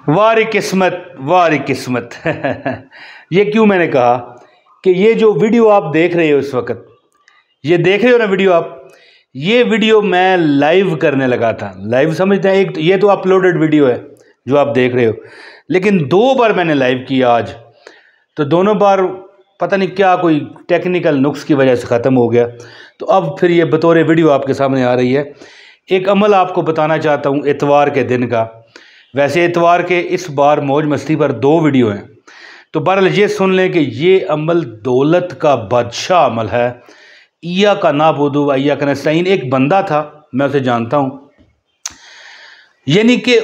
واری قسمت واری قسمت یہ کیوں میں نے کہا کہ یہ جو ویڈیو آپ دیکھ رہے ہو اس وقت، یہ دیکھ رہے ہو نا ویڈیو آپ، یہ ویڈیو میں لائیو کرنے لگا تھا۔ لائیو سمجھتے ہیں، ایک یہ تو اپلوڈڈ ویڈیو ہے جو آپ دیکھ رہے ہو، لیکن 2 بار میں نے لائیو کیا آج، تو دونوں بار پتہ نہیں کیا کوئی ٹیکنیکل نقص کی وجہ سے ختم ہو گیا، تو اب پھر یہ بطور ویڈیو آپ کے سامنے آ رہی ہے۔ ایک عمل آپ کو بتانا چاہتا ہوں اتوار کے دن کا۔ ویسے اتوار کے اس بار موج مستی پر 2 ویڈیو ہیں، تو بہرحال یہ سن لیں کہ یہ عمل دولت کا بادشاہ عمل ہے۔ ایاک نعبد و ایاک نستعین، ایک بندہ تھا، میں اسے جانتا ہوں، یعنی کہ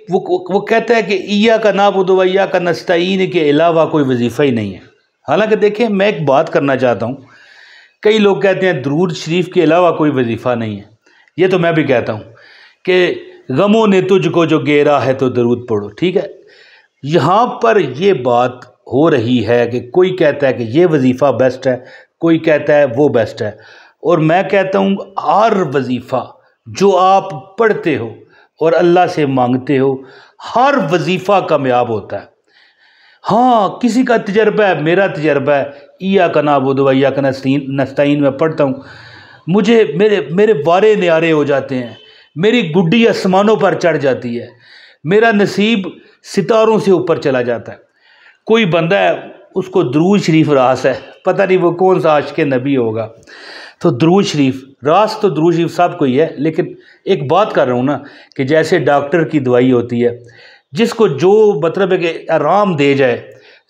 وہ کہتا ہے کہ ایاک نعبد و ایاک نستعین کے علاوہ کوئی وظیفہ ہی نہیں ہے۔ حالانکہ دیکھیں، میں ایک بات کرنا چاہتا ہوں، کئی لوگ کہتے ہیں درود شریف کے علاوہ کوئی وظیفہ نہیں ہے، یہ تو میں بھی کہتا ہوں کہ غموں نے تجھ کو جو گھیرا ہے تو درود پڑھو، ٹھیک ہے۔ یہاں پر یہ بات ہو رہی ہے کہ کوئی کہتا ہے کہ یہ وظیفہ بیسٹ ہے، کوئی کہتا ہے وہ بیسٹ ہے، اور میں کہتا ہوں ہر وظیفہ جو آپ پڑھتے ہو اور اللہ سے مانگتے ہو، ہر وظیفہ کامیاب ہوتا ہے۔ ہاں، کسی کا تجربہ ہے، میرا تجربہ ہے، ایاک نعبد و ایاک نستعین میں پڑھتا ہوں، مجھے میرے وارے نیارے ہو جاتے ہیں، میری گڈی آسمانوں پر چڑھ جاتی ہے، میرا نصیب ستاروں سے اوپر چلا جاتا ہے۔ کوئی بندہ ہے، اس کو درود شریف راس ہے، پتہ نہیں وہ کون سا عاشق نبی ہوگا، تو درود شریف راس تو درود شریف سب کو ہی ہے، لیکن ایک بات کر رہا ہوں نا کہ جیسے ڈاکٹر کی دوائی ہوتی ہے، جس کو جو مطلب ہے کہ آرام دے جائے،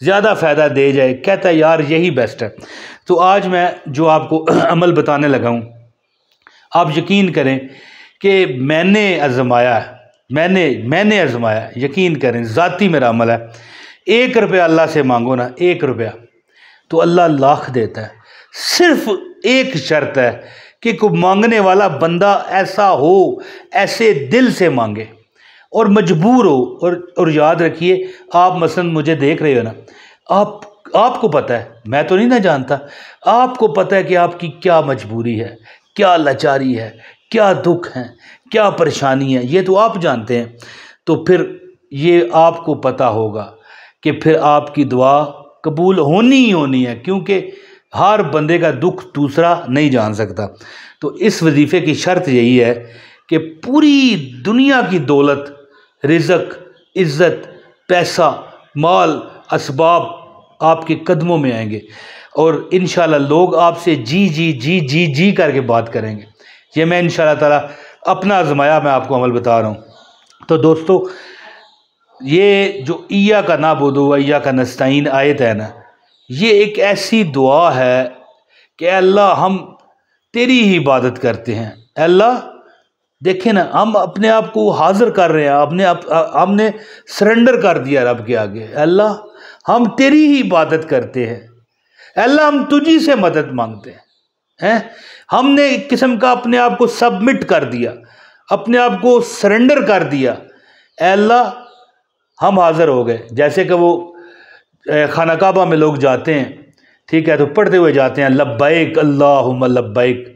زیادہ فائدہ دے جائے، کہتا ہے یار یہی بیسٹ ہے۔ تو آج میں جو آپ کو عمل بتانے لگا ہوں، آپ یقین کریں کہ میں نے آزمایا ہے، میں نے آزمایا، یقین کریں، ذاتی میرا عمل ہے۔ 1 روپیہ اللہ سے مانگو نا، 1 روپیہ تو اللہ لاکھ دیتا ہے۔ صرف ایک شرط ہے کہ کوئی مانگنے والا بندہ ایسا ہو، ایسے دل سے مانگے اور مجبور ہو، اور یاد رکھیے، آپ مثلا مجھے دیکھ رہے ہو نا، آپ کو پتہ ہے، میں تو نہیں نہ جانتا، آپ کو پتہ ہے کہ آپ کی کیا مجبوری ہے، کیا لاچاری ہے، کیا دکھ ہیں، کیا پریشانی ہے، یہ تو آپ جانتے ہیں۔ تو پھر یہ آپ کو پتہ ہوگا کہ پھر آپ کی دعا قبول ہونی ہی ہونی ہے، کیونکہ ہر بندے کا دکھ دوسرا نہیں جان سکتا۔ تو اس وظیفے کی شرط یہی ہے کہ پوری دنیا کی دولت، رزق، عزت، پیسہ، مال، اسباب آپ کے قدموں میں آئیں گے، اور انشاءاللہ لوگ آپ سے جی جی جی جی جی کر کے بات کریں گے۔ یہ میں انشاءاللہ تعالیٰ اپنا آزمایا میں آپ کو عمل بتا رہا ہوں۔ تو دوستو، یہ جو ایاک نعبد و ایاک نستعین آیت ہے نا، یہ ایک ایسی دعا ہے کہ اے اللہ ہم تیری ہی عبادت کرتے ہیں۔ اے اللہ دیکھیں نا، ہم اپنے آپ کو حاضر کر رہے ہیں، ہم نے سرنڈر کر دیا رب کے آگے۔ اے اللہ ہم تیری ہی عبادت کرتے ہیں، اے اللہ ہم تجھی سے مدد مانگتے ہیں۔ ہم نے ایک قسم کا اپنے آپ کو سبمٹ کر دیا، اپنے آپ کو سرنڈر کر دیا۔ اے اللہ ہم حاضر ہو گئے، جیسے کہ وہ خانہ کعبہ میں لوگ جاتے ہیں، ٹھیک ہے، تو پڑھتے ہوئے جاتے ہیں لبیک اللہم لبیک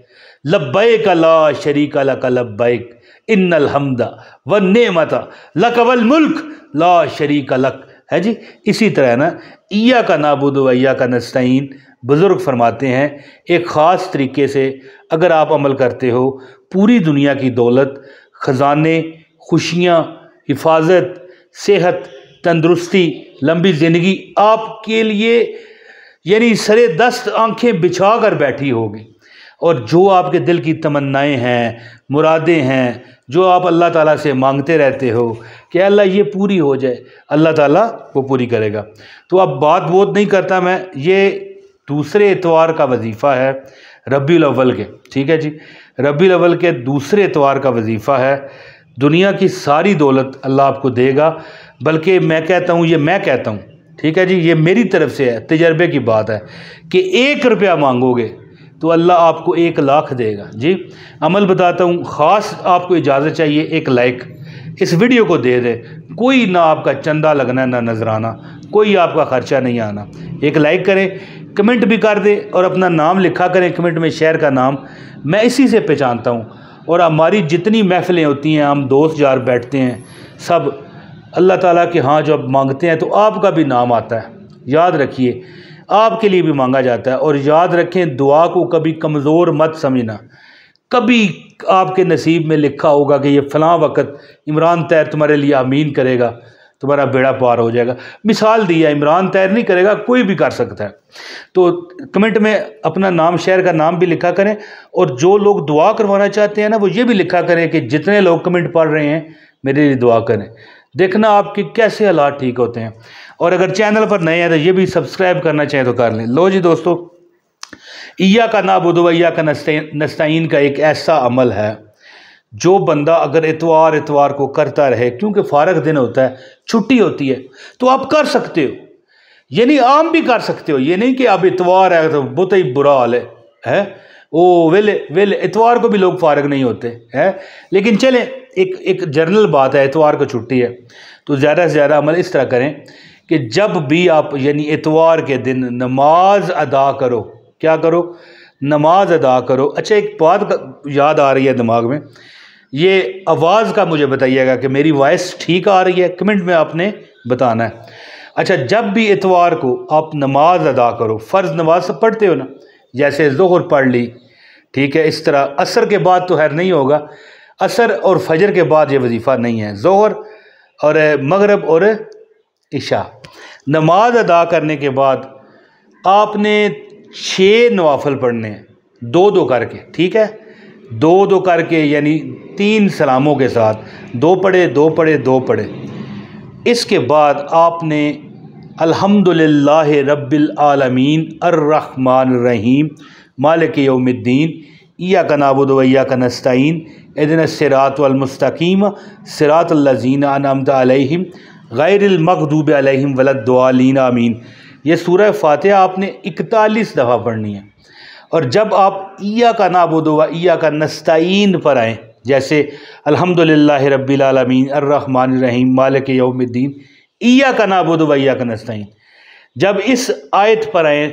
لبیک لا شریک لک لبیک ان الحمد والنعمت لک والملک لا شریک لک، ہے جی۔ اسی طرح نا ایاک نعبد و ایاک نستعین بزرگ فرماتے ہیں ایک خاص طریقے سے اگر آپ عمل کرتے ہو، پوری دنیا کی دولت، خزانے، خوشیاں، حفاظت، صحت، تندرستی، لمبی زندگی آپ کے لیے یعنی سرے دست آنکھیں بچھا کر بیٹھی ہوگی، اور جو آپ کے دل کی تمنائیں ہیں، مرادیں ہیں، جو آپ اللہ تعالیٰ سے مانگتے رہتے ہو کہ اللہ یہ پوری ہو جائے، اللہ تعالیٰ وہ پوری کرے گا۔ تو اب بات نہیں کرتا میں، یہ دوسرے اتوار کا وظیفہ ہے ربیع الاول کے، ٹھیک ہے جی، ربیع الاول کے دوسرے اتوار کا وظیفہ ہے۔ دنیا کی ساری دولت اللہ آپ کو دے گا، بلکہ میں کہتا ہوں، ٹھیک ہے جی، یہ میری طرف سے ہے، تجربے کی بات ہے کہ 1 روپیہ مانگو گے تو اللہ آپ کو 1 لاکھ دے گا جی۔ عمل بتاتا ہوں، خاص آپ کو اجازت چاہیے، 1 لائک اس ویڈیو کو دے دے، کوئی نہ آپ کا چندہ لگنا نہ نذرانہ، کوئی آپ کا خرچہ نہیں آنا۔ 1 لائک کریں، کمنٹ بھی کر دیں، اور اپنا نام لکھا کریں کمنٹ میں، شہر کا نام، میں اسی سے پہچانتا ہوں۔ اور ہماری جتنی محفلیں ہوتی ہیں، ہم دوست یار بیٹھتے ہیں، سب اللہ تعالیٰ کے ہاں جو آپ مانگتے ہیں تو آپ کا بھی نام آتا ہے، یاد رکھیے آپ کے لیے بھی مانگا جاتا ہے۔ اور یاد رکھیں دعا کو کبھی کمزور مت سمجھنا، کبھی آپ کے نصیب میں لکھا ہوگا کہ یہ فلاں وقت عمران طاہر تمہارے لیے آمین کرے گا، تمہارا بیڑا پار ہو جائے گا۔ مثال دی ہے، عمران طاہر نہیں کرے گا، کوئی بھی کر سکتا ہے۔ تو کمنٹ میں اپنا نام، شہر کا نام بھی لکھا کریں، اور جو لوگ دعا کروانا چاہتے ہیں نا وہ یہ بھی لکھا کریں کہ جتنے لوگ کمنٹ پڑھ رہے ہیں میرے لیے دعا کریں۔ دیکھنا آپ کے کیسے حالات ٹھیک ہوتے ہیں۔ اور اگر چینل پر نئے ہیں تو یہ بھی سبسکرائب کرنا چاہیں تو کر لیں۔ لو جی دوستو، ایاک نعبد و ایاک نستعین کا ایک ایسا عمل ہے جو بندہ اگر اتوار کو کرتا رہے، کیونکہ فارغ دن ہوتا ہے، چھٹی ہوتی ہے، تو آپ کر سکتے ہو، یعنی عام بھی کر سکتے ہو۔ یہ نہیں کہ اب اتوار ہے تو بہت ہی برا حال ہے، ویل اتوار کو بھی لوگ فارغ نہیں ہوتے ہے، لیکن چلیں ایک جنرل بات ہے، اتوار کو چھٹی ہے تو زیادہ سے زیادہ عمل اس طرح کریں کہ جب بھی آپ یعنی اتوار کے دن نماز ادا کرو، کیا کرو؟ نماز ادا کرو۔ اچھا ایک بات یاد آ رہی ہے دماغ میں، یہ آواز کا مجھے بتائیے گا کہ میری وائس ٹھیک آ رہی ہے، کمنٹ میں آپ نے بتانا ہے۔ اچھا جب بھی اتوار کو آپ نماز ادا کرو، فرض نماز سب پڑھتے ہو نا، جیسے ظہر پڑھ لی، ٹھیک ہے، اس طرح عصر کے بعد تو خیر نہیں ہوگا، عصر اور فجر کے بعد یہ وظیفہ نہیں ہے، ظہر اور مغرب اور عشاء۔ نماز ادا کرنے کے بعد آپ نے 6 نوافل پڑھنے ہیں، 2 کر کے، ٹھیک ہے، 2 کر کے، یعنی 3 سلاموں کے ساتھ، 2 پڑھے 2 پڑھے 2 پڑھے۔ اس کے بعد آپ نے الحمدللہ رب العالمین الرحمن الرحیم مالک یوم الدین ایاک نعبد و ایاک نستعین اہدنا الصراط المستقیم صراط الذین انعمت علیہم غیر المغضوب علیہم ولا الضالین آمین، یہ سورہ فاتحہ آپ نے 41 دفعہ پڑھنی ہے۔ اور جب آپ ایاک نعبد و ایاک نستعین پر آئیں، جیسے الحمدللہ رب العالمین الرحمن الرحیم مالک یوم الدین ایاک نعبد و ایاک نستعین، جب اس آیت پر آئیں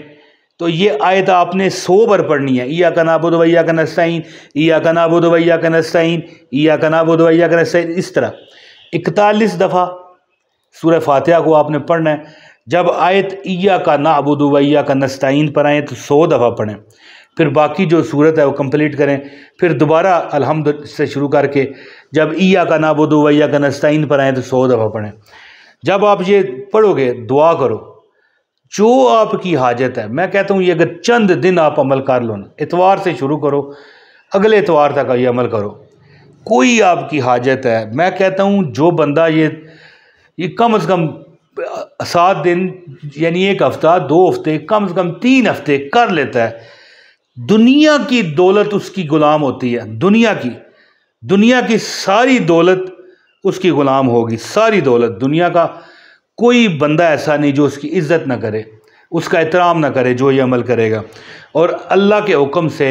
تو یہ آیت آپ نے 100 بار پڑھنی ہے، ایاک نعبد و ایاک نستعین ایاک نعبد و ایاک نستعین ایاک نعبد و ایاک نستعین، اس طرح 41 دفعہ سورہ فاتحہ کو آپ نے پڑھنا ہے۔ جب آیت ایاک نعبد و ایاک نستعین پر آئیں تو 100 دفعہ پڑھیں، پھر باقی جو صورت ہے وہ کمپلیٹ کریں، پھر دوبارہ الحمد سے شروع کر کے جب ایاک نعبد و ایاک نستعین پر آئیں تو 100 دفعہ پڑھیں۔ جب آپ یہ پڑھو گے دعا کرو جو آپ کی حاجت ہے، میں کہتا ہوں یہ اگر چند دن آپ عمل کر لو نا، اتوار سے شروع کرو اگلے اتوار تک یہ عمل کرو، کوئی آپ کی حاجت ہے، میں کہتا ہوں جو بندہ یہ کم از کم 7 دن یعنی 1 ہفتہ 2 ہفتے کم از کم 3 ہفتے کر لیتا ہے، دنیا کی دولت اس کی غلام ہوتی ہے، دنیا کی ساری دولت اس کی غلام ہوگی، ساری دولت دنیا کا کوئی بندہ ایسا نہیں جو اس کی عزت نہ کرے، اس کا احترام نہ کرے جو یہ عمل کرے گا۔ اور اللہ کے حکم سے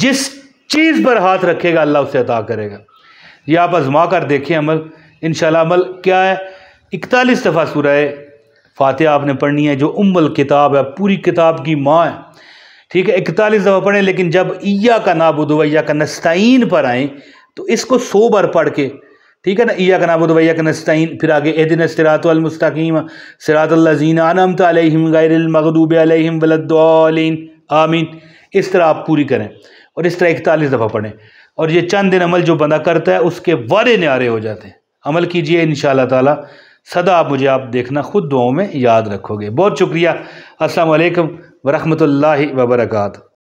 جس چیز پر ہاتھ رکھے گا اللہ اسے عطا کرے گا۔ یہ آپ آزما کر دیکھیں عمل، انشاءاللہ عمل کیا ہے، 41 دفعہ سورہ فاتحہ آپ نے پڑھنی ہے جو ام الکتاب ہے، پوری کتاب کی ماں ہے، ٹھیک ہے، 41 دفعہ پڑھیں، لیکن جب ایاک نعبد و ایاک نستعین پر آئیں تو اس کو 100 بار پڑھ کے، ٹھیک ہے نا، ایاک نعبد و ایاک نستعین، پھر آگے اہدنا الصراط المستقیم صراط الذین انعمت علیہم غیر المغضوب علیہم ولا الضالین آمین، اس طرح آپ پوری کریں اور اس طرح 41 دفعہ پڑھیں، اور یہ چند دن عمل جو بندہ کرتا ہے اس کے وارے نیارے ہو جاتے ہیں۔ عمل کیجئے انشاءاللہ تعالی، صدا آپ دیکھنا خود دعاؤں میں یاد رکھو گے۔ بہت شکریہ، السلام علیکم ورحمۃ اللہ وبرکاتہ۔